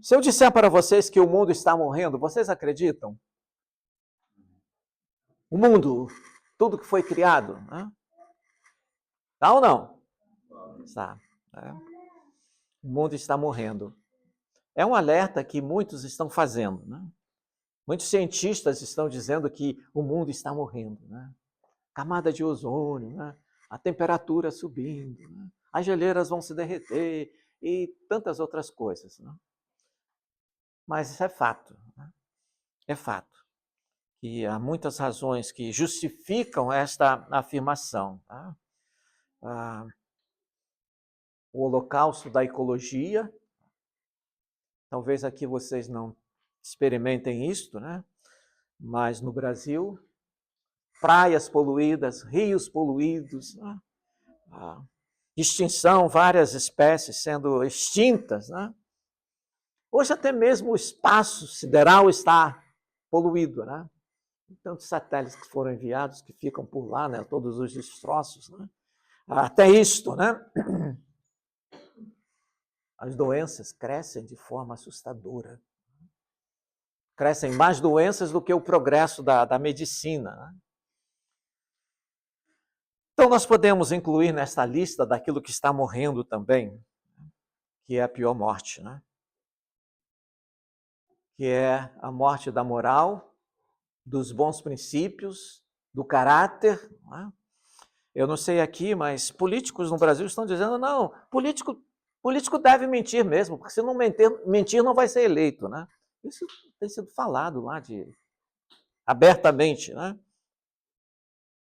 Se eu disser para vocês que o mundo está morrendo, vocês acreditam? O mundo, tudo que foi criado, né? Tá ou não? Está. Né? O mundo está morrendo. É um alerta que muitos estão fazendo, né? Muitos cientistas estão dizendo que o mundo está morrendo, né? Camada de ozônio, né? A temperatura subindo, né? As geleiras vão se derreter e tantas outras coisas, né? Mas isso é fato, né? É fato. E há muitas razões que justificam esta afirmação. Tá? O holocausto da ecologia, talvez aqui vocês não experimentem isto, né? Mas no Brasil, praias poluídas, rios poluídos, né? Extinção, várias espécies sendo extintas. Né? Hoje até mesmo o espaço sideral está poluído, né? Tantos satélites que foram enviados, que ficam por lá, né? Todos os destroços, né? Até isto, né? As doenças crescem de forma assustadora. Crescem mais doenças do que o progresso da medicina. Né? Então, nós podemos incluir nesta lista daquilo que está morrendo também, que é a pior morte, né? Que é a morte da moral, dos bons princípios, do caráter. Né? Eu não sei aqui, mas políticos no Brasil estão dizendo, não, político deve mentir mesmo, porque se não mentir não vai ser eleito. Né? Isso tem sido falado lá abertamente. Né?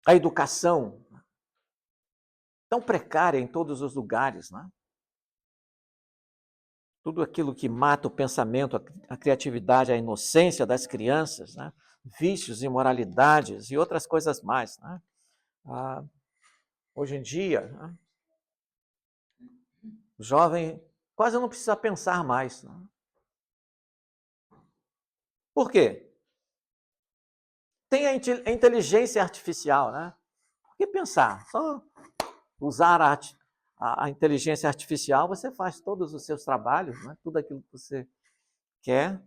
A educação, tão precária em todos os lugares. Né? Tudo aquilo que mata o pensamento, a criatividade, a inocência das crianças, né? Vícios, imoralidades e outras coisas mais. Né? Hoje em dia, né? O jovem quase não precisa pensar mais. Né? Por quê? Tem a inteligência artificial, né? Por que pensar? Só usar a inteligência artificial, você faz todos os seus trabalhos, né? Tudo aquilo que você quer.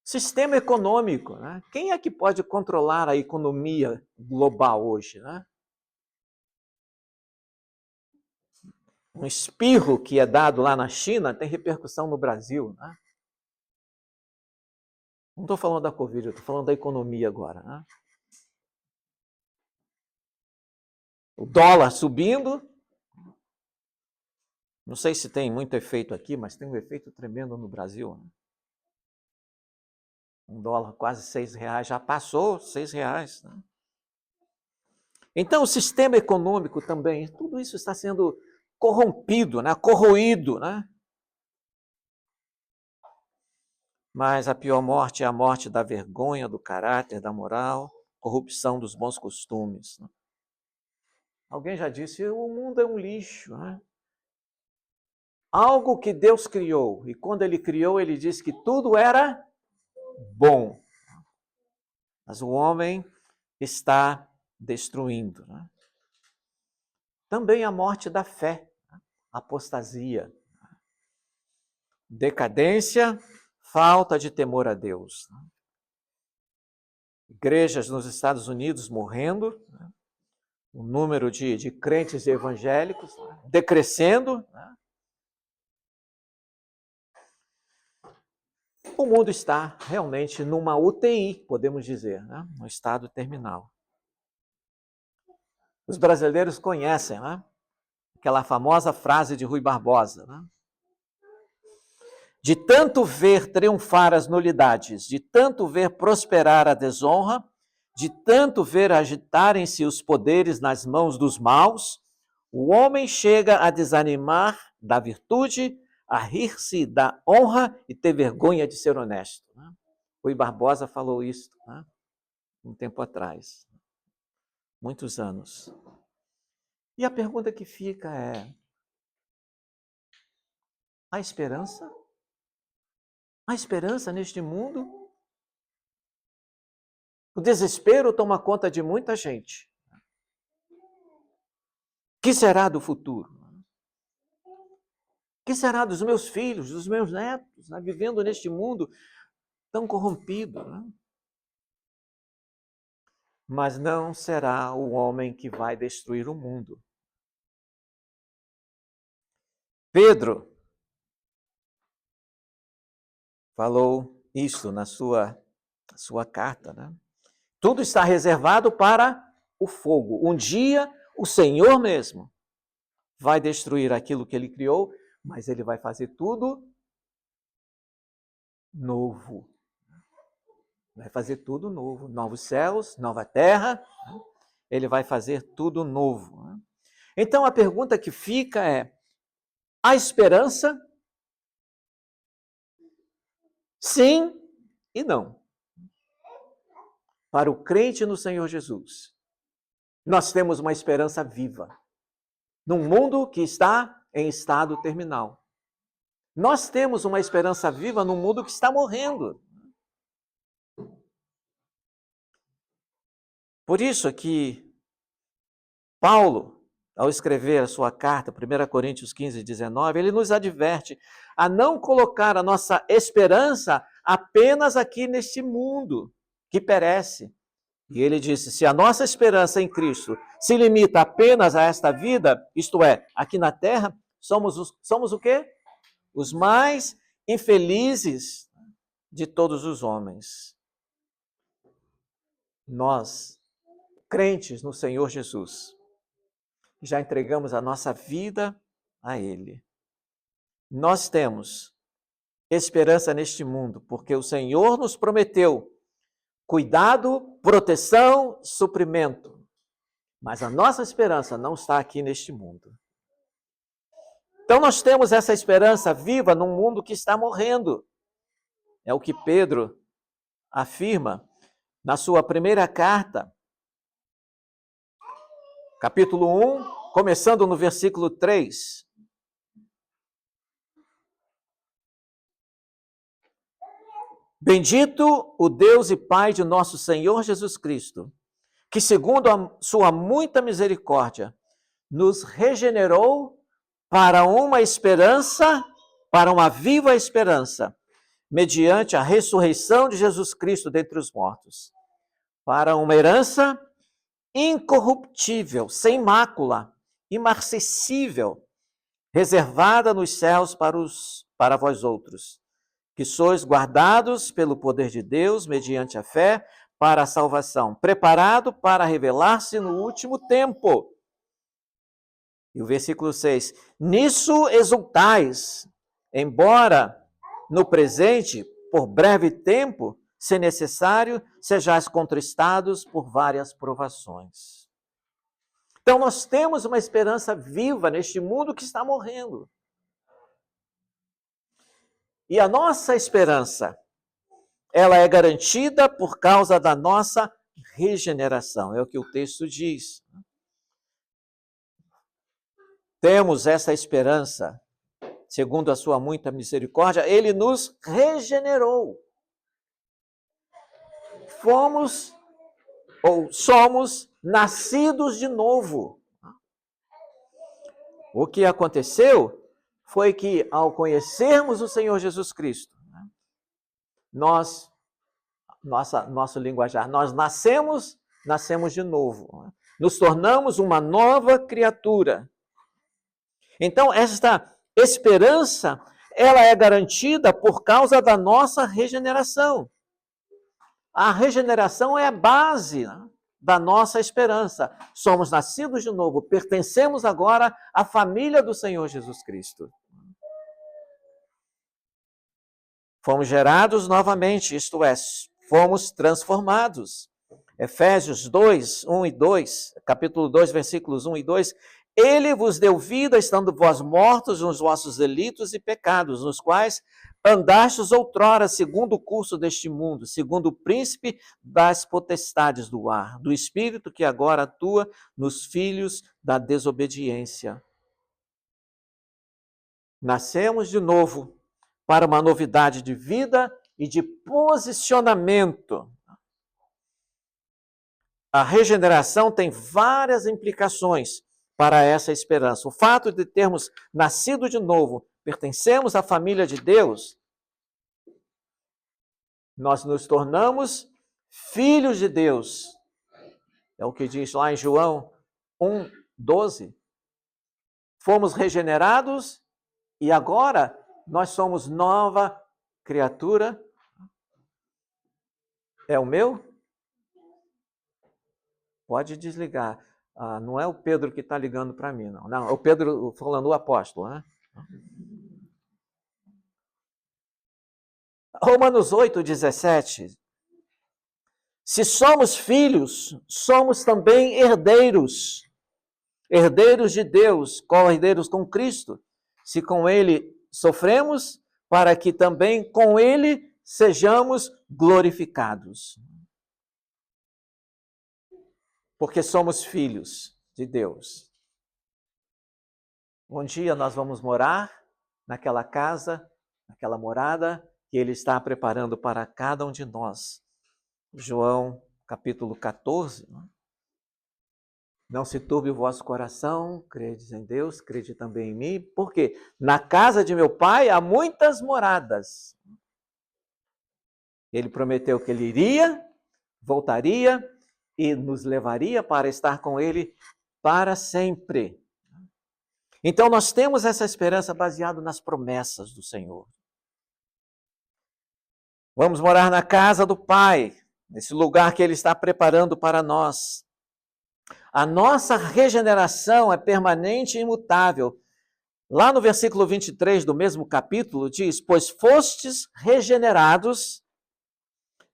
Sistema econômico, né? Quem é que pode controlar a economia global hoje, né? Um espirro que é dado lá na China tem repercussão no Brasil, né? Não estou falando da Covid, eu estou falando da economia agora, né? O dólar subindo, não sei se tem muito efeito aqui, mas tem um efeito tremendo no Brasil. Né? Um dólar quase R$6, já passou R$6. Né? Então, o sistema econômico também, tudo isso está sendo corrompido, né? Corroído. Né? Mas a pior morte é a morte da vergonha, do caráter, da moral, corrupção dos bons costumes. Né? Alguém já disse, o mundo é um lixo. Né? Algo que Deus criou, e quando ele criou, ele disse que tudo era bom. Mas o homem está destruindo. Né? Também a morte da fé, apostasia, decadência, falta de temor a Deus. Igrejas nos Estados Unidos morrendo, o número de crentes evangélicos decrescendo. O mundo está realmente numa UTI, podemos dizer, né? No estado terminal. Os brasileiros conhecem, né? Aquela famosa frase de Rui Barbosa, né? De tanto ver triunfar as nulidades, de tanto ver prosperar a desonra, de tanto ver agitarem-se os poderes nas mãos dos maus, o homem chega a desanimar da virtude, a rir-se da honra e ter vergonha de ser honesto. Né? Rui Barbosa falou isso, né? Um tempo atrás, muitos anos. E a pergunta que fica é: há esperança? Há esperança neste mundo? O desespero toma conta de muita gente. O que será do futuro? Que será dos meus filhos, dos meus netos, né, vivendo neste mundo tão corrompido? Né? Mas não será o homem que vai destruir o mundo. Pedro falou isso na sua carta. Né? Tudo está reservado para o fogo. Um dia, o Senhor mesmo vai destruir aquilo que ele criou, mas ele vai fazer tudo novo. Vai fazer tudo novo. Novos céus, nova terra. Ele vai fazer tudo novo. Então, a pergunta que fica é: há esperança? Sim e não. Para o crente no Senhor Jesus, nós temos uma esperança viva. Num mundo que está em estado terminal. Nós temos uma esperança viva num mundo que está morrendo. Por isso que Paulo, ao escrever a sua carta, 1 Coríntios 15, 19, ele nos adverte a não colocar a nossa esperança apenas aqui neste mundo que perece. E ele disse, se a nossa esperança em Cristo se limita apenas a esta vida, isto é, aqui na terra, somos o quê? Os mais infelizes de todos os homens. Nós, crentes no Senhor Jesus, já entregamos a nossa vida a Ele. Nós temos esperança neste mundo, porque o Senhor nos prometeu cuidado, proteção, suprimento. Mas a nossa esperança não está aqui neste mundo. Então nós temos essa esperança viva num mundo que está morrendo. É o que Pedro afirma na sua primeira carta, capítulo 1, começando no versículo 3. Bendito o Deus e Pai de nosso Senhor Jesus Cristo, que segundo a sua muita misericórdia, nos regenerou para uma esperança, para uma viva esperança, mediante a ressurreição de Jesus Cristo dentre os mortos, para uma herança incorruptível, sem mácula, imarcessível, reservada nos céus para vós outros, que sois guardados pelo poder de Deus, mediante a fé, para a salvação, preparado para revelar-se no último tempo. E o versículo 6, nisso exultais, embora no presente, por breve tempo, se necessário, sejais contristados por várias provações. Então, nós temos uma esperança viva neste mundo que está morrendo. E a nossa esperança, ela é garantida por causa da nossa regeneração. É o que o texto diz. Temos essa esperança, segundo a sua muita misericórdia, ele nos regenerou. Fomos ou somos nascidos de novo. O que aconteceu foi que, ao conhecermos o Senhor Jesus Cristo, nosso linguajar, nós nascemos de novo. Nos tornamos uma nova criatura. Então, esta esperança, ela é garantida por causa da nossa regeneração. A regeneração é a base da nossa esperança. Somos nascidos de novo, pertencemos agora à família do Senhor Jesus Cristo. Fomos gerados novamente, isto é, fomos transformados. Efésios 2, 1 e 2, capítulo 2, versículos 1 e 2, ele vos deu vida, estando vós mortos nos vossos delitos e pecados, nos quais andastes outrora, segundo o curso deste mundo, segundo o príncipe das potestades do ar, do espírito que agora atua nos filhos da desobediência. Nascemos de novo para uma novidade de vida e de posicionamento. A regeneração tem várias implicações para essa esperança. O fato de termos nascido de novo pertencemos à família de Deus, nós nos tornamos filhos de Deus. É o que diz lá em João 1:12. Fomos regenerados e agora nós somos nova criatura. É o meu? Pode desligar. Não é o Pedro que está ligando para mim, não. Não, é o Pedro falando, o apóstolo, né? Romanos 8:17. Se somos filhos, somos também herdeiros. Herdeiros de Deus, co-herdeiros com Cristo. Se com Ele sofremos, para que também com Ele sejamos glorificados. Porque somos filhos de Deus. Um dia nós vamos morar naquela casa, naquela morada que Ele está preparando para cada um de nós. João capítulo 14. Não se turbe o vosso coração, credes em Deus, crede também em mim, porque na casa de meu Pai há muitas moradas. Ele prometeu que Ele iria, voltaria e nos levaria para estar com Ele para sempre. Então nós temos essa esperança baseada nas promessas do Senhor. Vamos morar na casa do Pai, nesse lugar que Ele está preparando para nós. A nossa regeneração é permanente e imutável. Lá no versículo 23 do mesmo capítulo diz: pois fostes regenerados,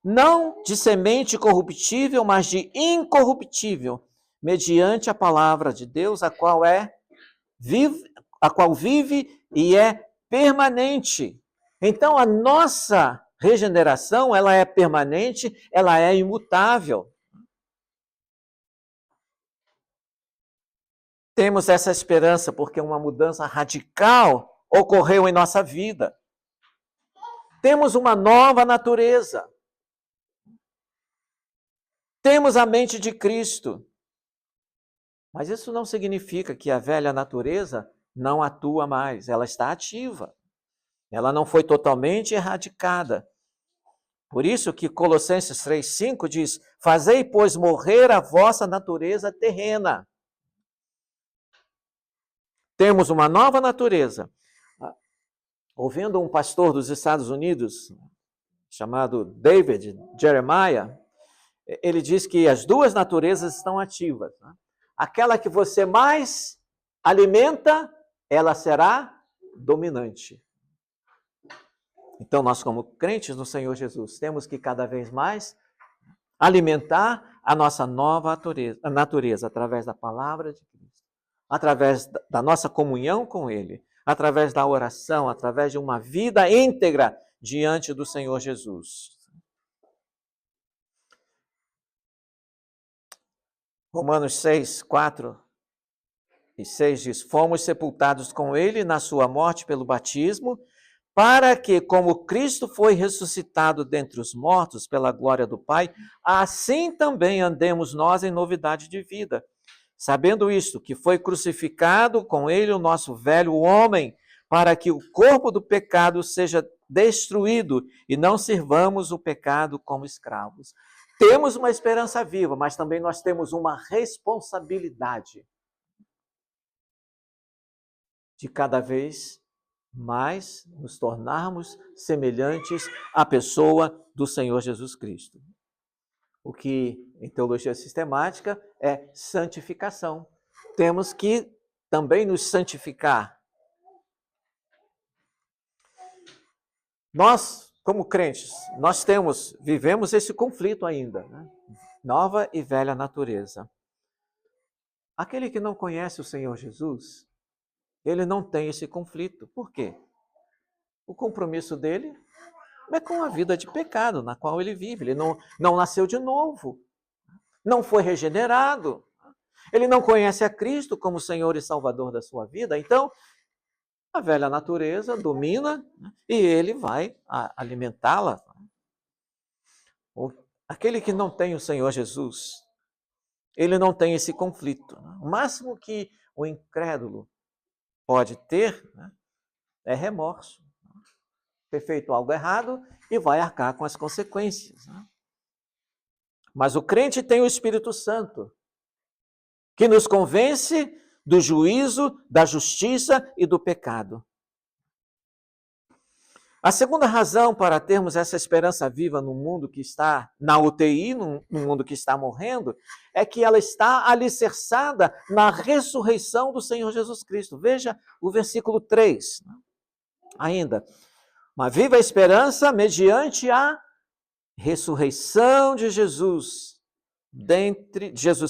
não de semente corruptível, mas de incorruptível, mediante a palavra de Deus, a qual vive e é permanente. Então a nossa regeneração, ela é permanente, ela é imutável. Temos essa esperança porque uma mudança radical ocorreu em nossa vida. Temos uma nova natureza. Temos a mente de Cristo. Mas isso não significa que a velha natureza não atua mais. Ela está ativa. Ela não foi totalmente erradicada. Por isso que Colossenses 3:5 diz: fazei, pois, morrer a vossa natureza terrena. Temos uma nova natureza. Ouvindo um pastor dos Estados Unidos, chamado David Jeremiah, ele diz que as duas naturezas estão ativas. Aquela que você mais alimenta, ela será dominante. Então, nós, como crentes no Senhor Jesus, temos que cada vez mais alimentar a nossa nova natureza através da palavra de Cristo, através da nossa comunhão com Ele, através da oração, através de uma vida íntegra diante do Senhor Jesus. Romanos 6:4-6 diz: fomos sepultados com Ele na sua morte pelo batismo, para que, como Cristo foi ressuscitado dentre os mortos pela glória do Pai, assim também andemos nós em novidade de vida. Sabendo isto, que foi crucificado com Ele o nosso velho homem, para que o corpo do pecado seja destruído e não sirvamos o pecado como escravos. Temos uma esperança viva, mas também nós temos uma responsabilidade de cada vez mais nos tornarmos semelhantes à pessoa do Senhor Jesus Cristo. O que em teologia sistemática é santificação. Temos que também nos santificar. Nós, como crentes, vivemos esse conflito ainda, né? Nova e velha natureza. Aquele que não conhece o Senhor Jesus, ele não tem esse conflito. Por quê? O compromisso dele é com a vida de pecado na qual ele vive. Ele não nasceu de novo, não foi regenerado. Ele não conhece a Cristo como Senhor e Salvador da sua vida. Então, a velha natureza domina e ele vai alimentá-la. Aquele que não tem o Senhor Jesus, ele não tem esse conflito. O máximo que o incrédulo pode ter é remorso. Ter feito algo errado e vai arcar com as consequências. Mas o crente tem o Espírito Santo, que nos convence do juízo, da justiça e do pecado. A segunda razão para termos essa esperança viva no mundo que está na UTI, no mundo que está morrendo, é que ela está alicerçada na ressurreição do Senhor Jesus Cristo. Veja o versículo 3. Ainda, uma viva esperança mediante a ressurreição de Jesus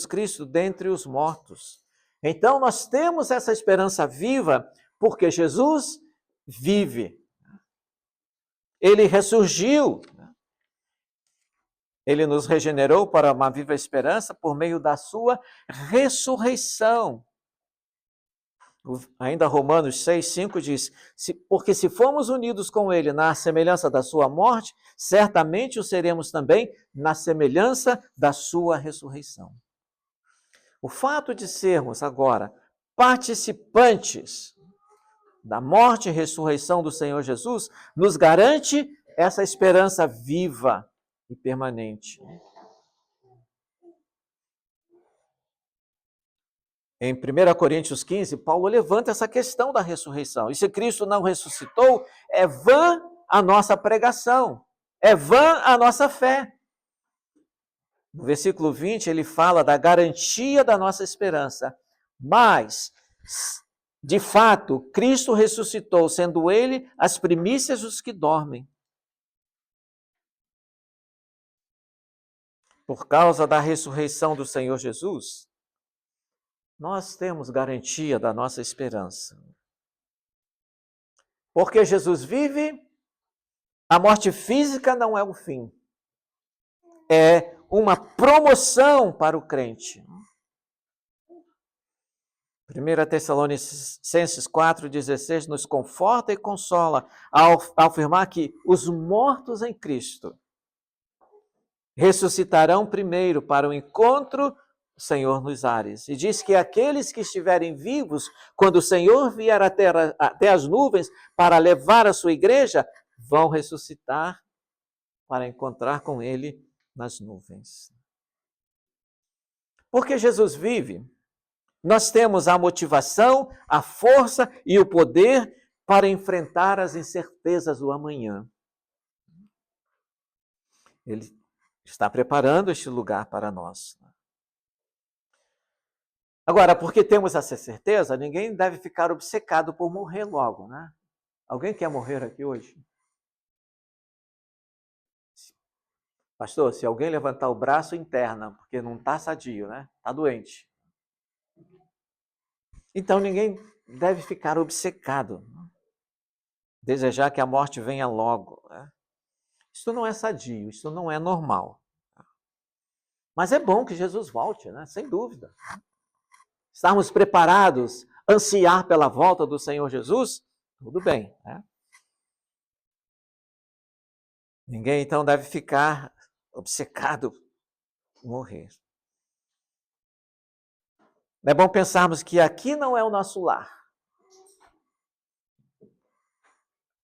Cristo dentre os mortos. Então nós temos essa esperança viva porque Jesus vive. Ele ressurgiu. Ele nos regenerou para uma viva esperança por meio da sua ressurreição. Ainda Romanos 6,5 diz, porque se formos unidos com ele na semelhança da sua morte, certamente o seremos também na semelhança da sua ressurreição. O fato de sermos agora participantes da morte e ressurreição do Senhor Jesus nos garante essa esperança viva e permanente. Em 1 Coríntios 15, Paulo levanta essa questão da ressurreição. E se Cristo não ressuscitou, é vã a nossa pregação, é vã a nossa fé. No versículo 20, ele fala da garantia da nossa esperança. Mas, de fato, Cristo ressuscitou, sendo ele as primícias dos que dormem. Por causa da ressurreição do Senhor Jesus, nós temos garantia da nossa esperança. Porque Jesus vive, a morte física não é o fim. É uma promoção para o crente. 1 Tessalonicenses 4,16 nos conforta e consola ao afirmar que os mortos em Cristo ressuscitarão primeiro para o encontro do Senhor nos ares. E diz que aqueles que estiverem vivos, quando o Senhor vier até as nuvens para levar a sua igreja, vão ressuscitar para encontrar com ele nas nuvens. Porque Jesus vive, nós temos a motivação, a força e o poder para enfrentar as incertezas do amanhã. Ele está preparando este lugar para nós. Agora, porque temos essa certeza, ninguém deve ficar obcecado por morrer logo, né? Alguém quer morrer aqui hoje? Pastor, se alguém levantar o braço, interna, porque não está sadio, né? Está doente. Então, ninguém deve ficar obcecado. Desejar que a morte venha logo. Né? Isso não é sadio, isso não é normal. Mas é bom que Jesus volte, né? Sem dúvida. Estarmos preparados, ansiar pela volta do Senhor Jesus, tudo bem. Né? Ninguém, então, deve ficar obcecado por morrer. É bom pensarmos que aqui não é o nosso lar.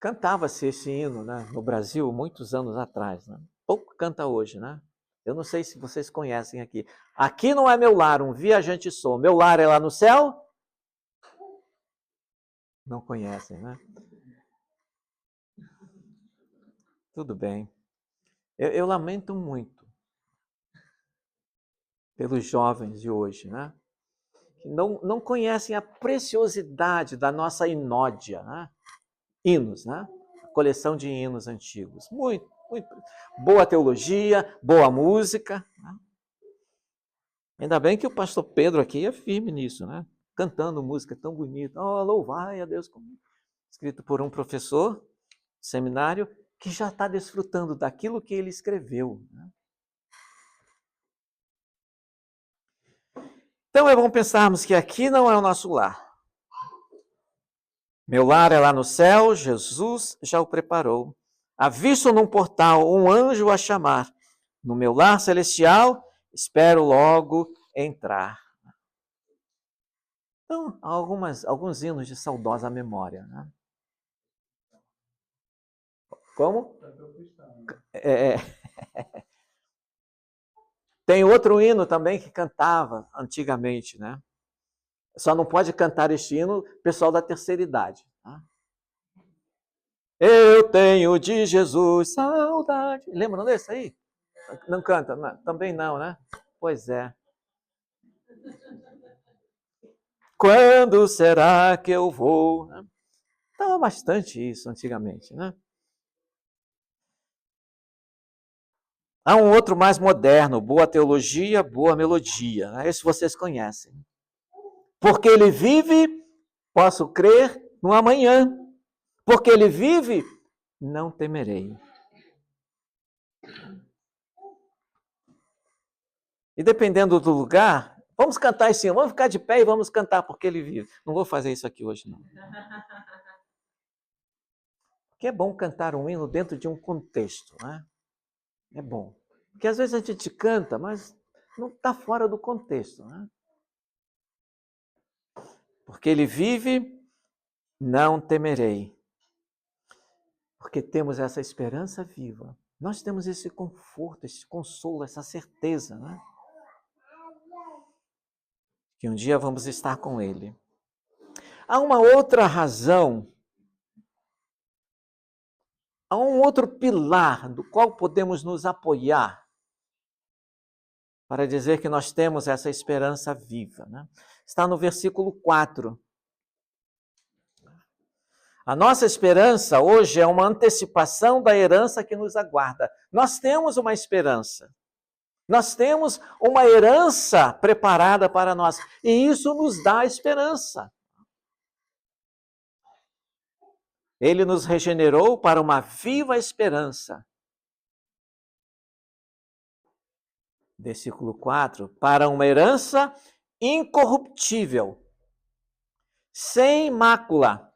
Cantava-se esse hino, né, no Brasil muitos anos atrás. Né? Pouco canta hoje, né? Eu não sei se vocês conhecem aqui. Aqui não é meu lar, um viajante sou. Meu lar é lá no céu? Não conhecem, né? Tudo bem. Eu lamento muito pelos jovens de hoje, né? Que não conhecem a preciosidade da nossa inódia, né? Hinos, né? A coleção de hinos antigos. Muito, muito. Boa teologia, boa música. Né? Ainda bem que o pastor Pedro aqui é firme nisso, né? Cantando música tão bonita. Oh, louvai a Deus. Escrito por um professor de seminário que já está desfrutando daquilo que ele escreveu. Né? Então é bom pensarmos que aqui não é o nosso lar. Meu lar é lá no céu, Jesus já o preparou. Avisto num portal um anjo a chamar. No meu lar celestial, espero logo entrar. Então, alguns hinos de saudosa memória. Né? Como? É, tem outro hino também que cantava antigamente, né? Só não pode cantar este hino pessoal da terceira idade. Tá? Eu tenho de Jesus saudade. Lembram desse aí? Não canta? Não, também não, né? Pois é. Quando será que eu vou? Estava bastante isso antigamente, né? Há um outro mais moderno, boa teologia, boa melodia. Né? Esse vocês conhecem. Porque ele vive, posso crer no amanhã. Porque ele vive, não temerei. E dependendo do lugar, vamos cantar esse hino, vamos ficar de pé e vamos cantar porque ele vive. Não vou fazer isso aqui hoje, não. Porque é bom cantar um hino dentro de um contexto, né? É bom. Porque às vezes a gente canta, mas não está fora do contexto, né? Porque ele vive, não temerei. Porque temos essa esperança viva. Nós temos esse conforto, esse consolo, essa certeza, né? Que um dia vamos estar com ele. Há uma outra razão, há um outro pilar do qual podemos nos apoiar para dizer que nós temos essa esperança viva. Né? Está no versículo 4. A nossa esperança hoje é uma antecipação da herança que nos aguarda. Nós temos uma esperança. Nós temos uma herança preparada para nós. E isso nos dá esperança. Ele nos regenerou para uma viva esperança. Versículo 4. Para uma herança incorruptível, sem mácula,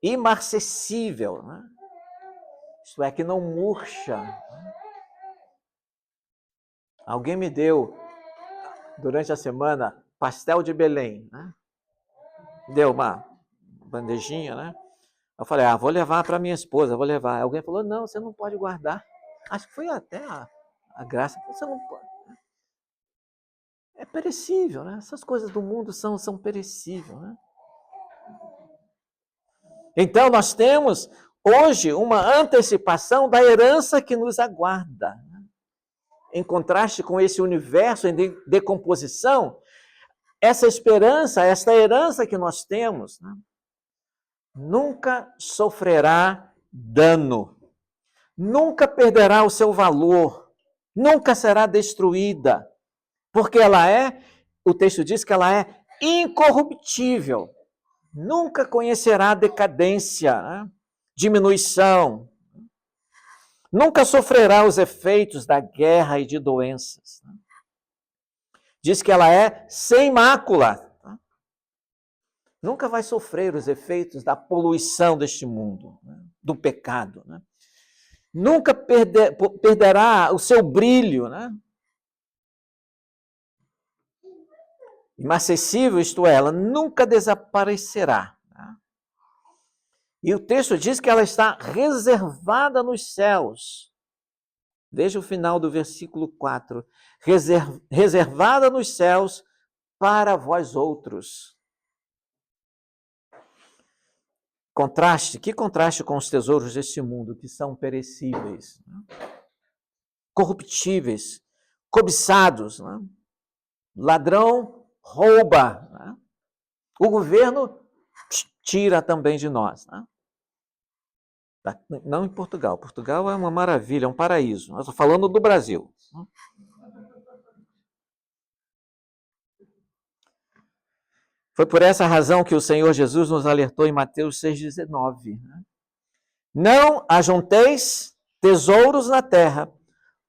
imarcessível, né? Isto é, que não murcha. Alguém me deu, durante a semana, pastel de Belém, né? Deu uma bandejinha, né? Eu falei, vou levar para minha esposa, vou levar. Alguém falou, não, você não pode guardar. Acho que foi até a graça, você não pode. É perecível, né? Essas coisas do mundo são perecíveis, né? Então, nós temos hoje uma antecipação da herança que nos aguarda. Em contraste com esse universo em decomposição, essa esperança, esta herança que nós temos, né, nunca sofrerá dano, nunca perderá o seu valor, nunca será destruída, porque o texto diz que ela é incorruptível, nunca conhecerá decadência, né, diminuição, nunca sofrerá os efeitos da guerra e de doenças. Diz que ela é sem mácula. Nunca vai sofrer os efeitos da poluição deste mundo, né, do pecado. Né? Nunca perderá o seu brilho. Né? Inacessível, isto é, ela nunca desaparecerá. Né? E o texto diz que ela está reservada nos céus. Veja o final do versículo 4. Reservada nos céus para vós outros. Que contraste com os tesouros deste mundo, que são perecíveis, né? Corruptíveis, cobiçados. Né? Ladrão rouba. Né? O governo tira também de nós. Né? Não em Portugal. Portugal é uma maravilha, é um paraíso. Nós estamos falando do Brasil. Foi por essa razão que o Senhor Jesus nos alertou em Mateus 6,19. Né? Não ajunteis tesouros na terra,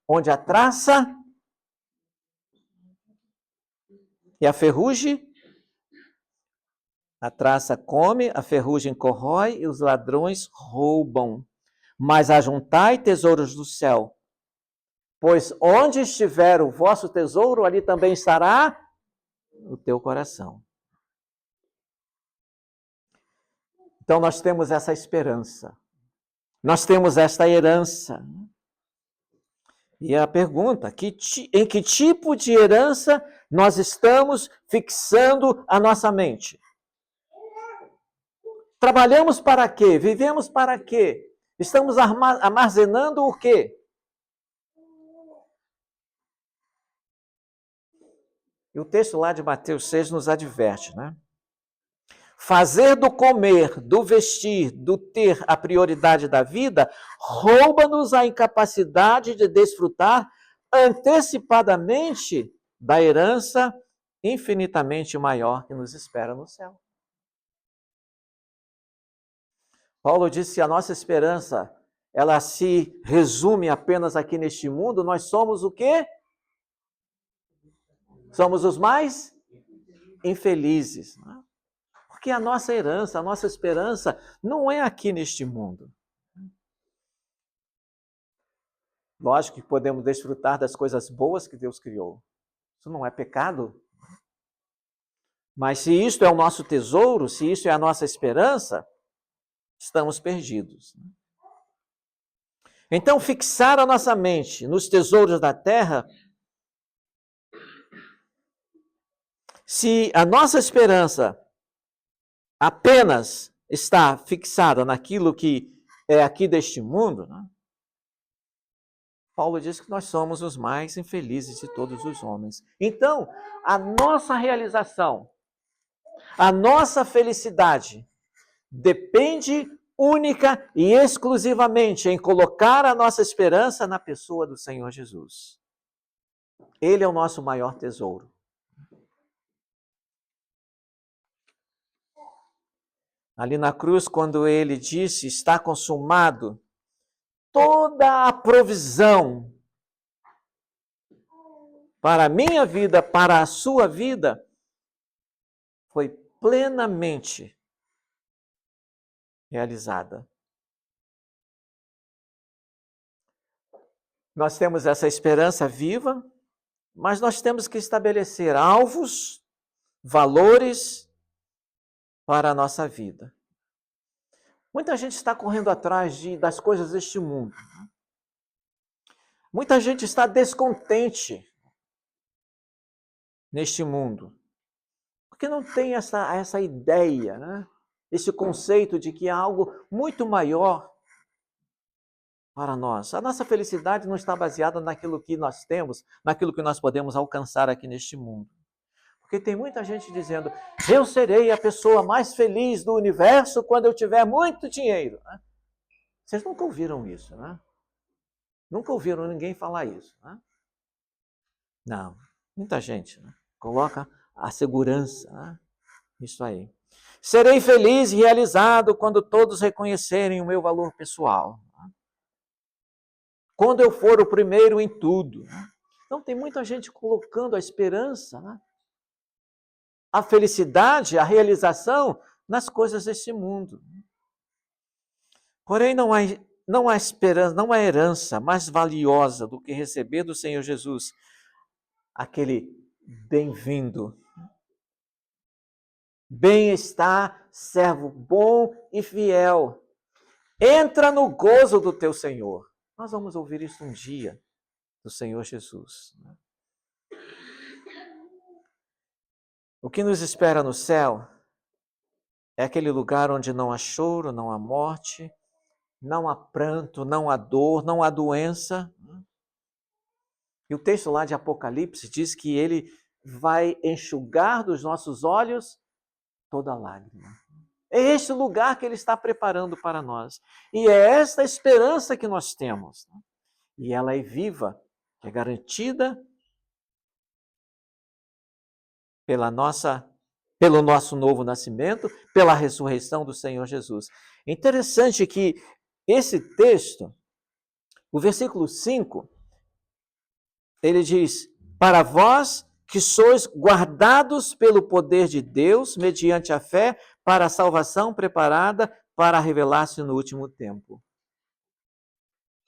onde a traça e a ferrugem, a traça come, a ferrugem corrói e os ladrões roubam. Mas ajuntai tesouros do céu, pois onde estiver o vosso tesouro, ali também estará o teu coração. Então nós temos essa esperança. Nós temos esta herança. E a pergunta, em que tipo de herança nós estamos fixando a nossa mente? Trabalhamos para quê? Vivemos para quê? Estamos armazenando o quê? E o texto lá de Mateus 6 nos adverte, né? Fazer do comer, do vestir, do ter a prioridade da vida, rouba-nos a incapacidade de desfrutar antecipadamente da herança infinitamente maior que nos espera no céu. Paulo disse que a nossa esperança, ela se resume apenas aqui neste mundo. Nós somos o quê? Somos os mais infelizes. Não é? Porque a nossa herança, a nossa esperança não é aqui neste mundo. Lógico que podemos desfrutar das coisas boas que Deus criou. Isso não é pecado. Mas se isto é o nosso tesouro, se isso é a nossa esperança, estamos perdidos. Então, fixar a nossa mente nos tesouros da terra, se a nossa esperança apenas está fixada naquilo que é aqui deste mundo, né? Paulo diz que nós somos os mais infelizes de todos os homens. Então, a nossa realização, a nossa felicidade, depende única e exclusivamente em colocar a nossa esperança na pessoa do Senhor Jesus. Ele é o nosso maior tesouro. Ali na cruz, quando ele disse, está consumado, toda a provisão para a minha vida, para a sua vida, foi plenamente realizada. Nós temos essa esperança viva, mas nós temos que estabelecer alvos, valores para a nossa vida. Muita gente está correndo atrás das coisas deste mundo. Muita gente está descontente neste mundo, porque não tem essa ideia, né? Esse conceito de que há algo muito maior para nós. A nossa felicidade não está baseada naquilo que nós temos, naquilo que nós podemos alcançar aqui neste mundo. Porque tem muita gente dizendo, eu serei a pessoa mais feliz do universo quando eu tiver muito dinheiro. Vocês nunca ouviram isso, né? Nunca ouviram ninguém falar isso, né? Não, muita gente, né? Coloca a segurança, né? Isso aí. Serei feliz e realizado quando todos reconhecerem o meu valor pessoal. Quando eu for o primeiro em tudo. Então tem muita gente colocando a esperança, né? A felicidade, a realização nas coisas desse mundo. Porém, não há esperança, não há herança mais valiosa do que receber do Senhor Jesus aquele bem-vindo. Bem-estar, servo bom e fiel. Entra no gozo do teu Senhor. Nós vamos ouvir isso um dia do Senhor Jesus. O que nos espera no céu é aquele lugar onde não há choro, não há morte, não há pranto, não há dor, não há doença. E o texto lá de Apocalipse diz que ele vai enxugar dos nossos olhos toda lágrima. É este lugar que ele está preparando para nós. E é esta esperança que nós temos. E ela é viva, é garantida pelo nosso novo nascimento, pela ressurreição do Senhor Jesus. É interessante que esse texto, o versículo 5, ele diz, para vós que sois guardados pelo poder de Deus, mediante a fé, para a salvação preparada para revelar-se no último tempo.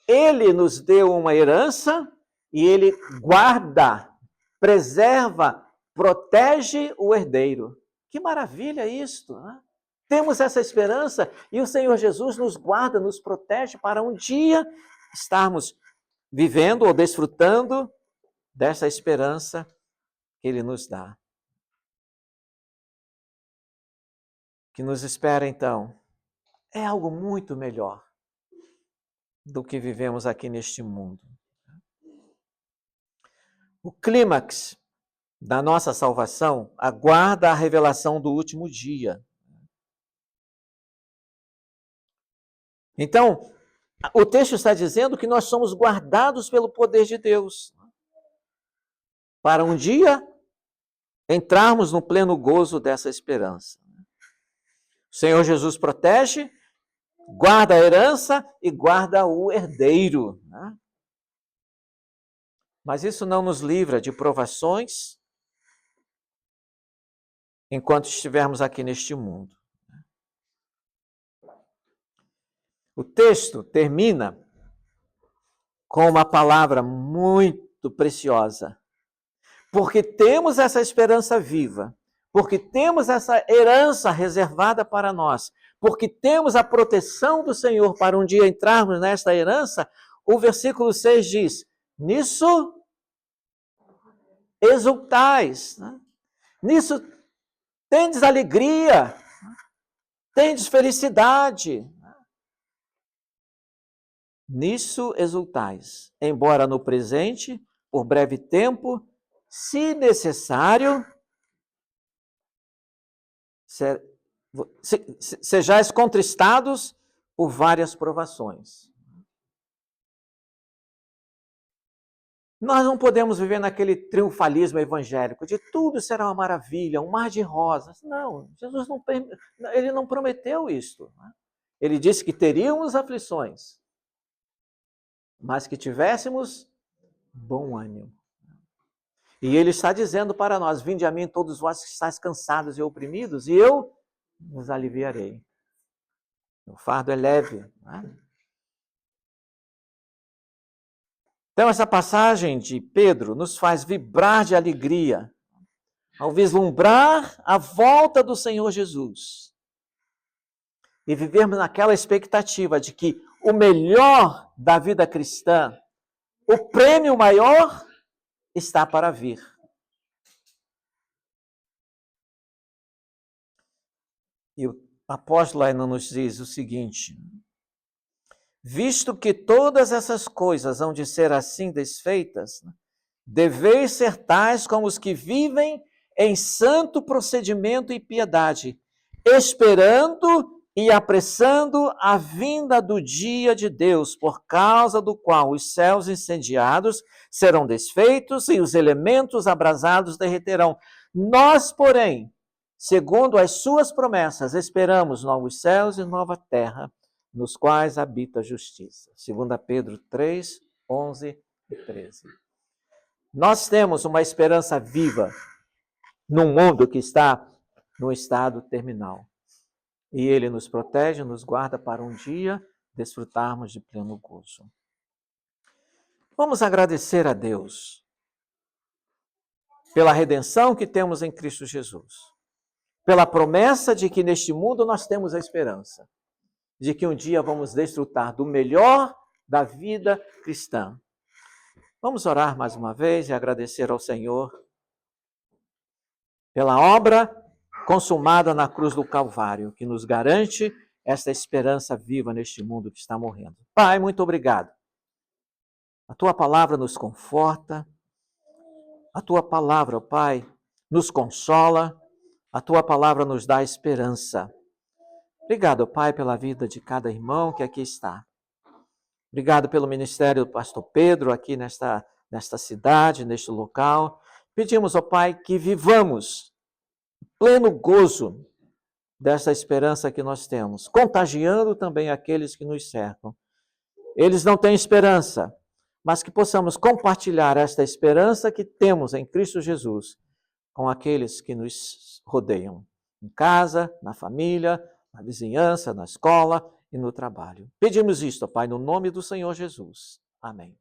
Ele nos deu uma herança e ele guarda, preserva, protege o herdeiro. Que maravilha isto, né? Temos essa esperança e o Senhor Jesus nos guarda, nos protege para um dia estarmos vivendo ou desfrutando dessa esperança que Ele nos dá. Que nos espera, então, é algo muito melhor do que vivemos aqui neste mundo. O clímax da nossa salvação aguarda a revelação do último dia. Então, o texto está dizendo que nós somos guardados pelo poder de Deus para um dia entrarmos no pleno gozo dessa esperança. O Senhor Jesus protege, guarda a herança e guarda o herdeiro. Mas isso não nos livra de provações enquanto estivermos aqui neste mundo. O texto termina com uma palavra muito preciosa. Porque temos essa esperança viva, porque temos essa herança reservada para nós, porque temos a proteção do Senhor para um dia entrarmos nesta herança, o versículo 6 diz: nisso exultais, nisso tendes alegria, tendes felicidade. Nisso exultais, embora no presente, por breve tempo, se necessário, sejais contristados por várias provações. Nós não podemos viver naquele triunfalismo evangélico de tudo será uma maravilha, um mar de rosas. Não, Jesus ele não prometeu isto. Ele disse que teríamos aflições, mas que tivéssemos bom ânimo. E ele está dizendo para nós: vinde a mim todos vós que estáis cansados e oprimidos, e eu vos aliviarei. O fardo é leve. Então, essa passagem de Pedro nos faz vibrar de alegria ao vislumbrar a volta do Senhor Jesus. E vivermos naquela expectativa de que o melhor da vida cristã, o prêmio maior, está para vir. E o apóstolo ainda nos diz o seguinte: visto que todas essas coisas hão de ser assim desfeitas, deveis ser tais como os que vivem em santo procedimento e piedade, esperando e apressando a vinda do dia de Deus, por causa do qual os céus incendiados serão desfeitos e os elementos abrasados derreterão. Nós, porém, segundo as suas promessas, esperamos novos céus e nova terra, nos quais habita a justiça. 2 Pedro 3, 11 e 13. Nós temos uma esperança viva num mundo que está no estado terminal. E ele nos protege, nos guarda para um dia desfrutarmos de pleno gozo. Vamos agradecer a Deus pela redenção que temos em Cristo Jesus, pela promessa de que neste mundo nós temos a esperança, de que um dia vamos desfrutar do melhor da vida cristã. Vamos orar mais uma vez e agradecer ao Senhor pela obra consumada na cruz do Calvário, que nos garante esta esperança viva neste mundo que está morrendo. Pai, muito obrigado. A Tua palavra nos conforta, a Tua palavra, Pai, nos consola, a Tua palavra nos dá esperança. Obrigado, Pai, pela vida de cada irmão que aqui está. Obrigado pelo ministério do pastor Pedro aqui nesta cidade, neste local. Pedimos, ó Pai, que vivamos pleno gozo dessa esperança que nós temos, contagiando também aqueles que nos cercam. Eles não têm esperança, mas que possamos compartilhar esta esperança que temos em Cristo Jesus com aqueles que nos rodeiam, em casa, na família, na vizinhança, na escola e no trabalho. Pedimos isto, Pai, no nome do Senhor Jesus. Amém.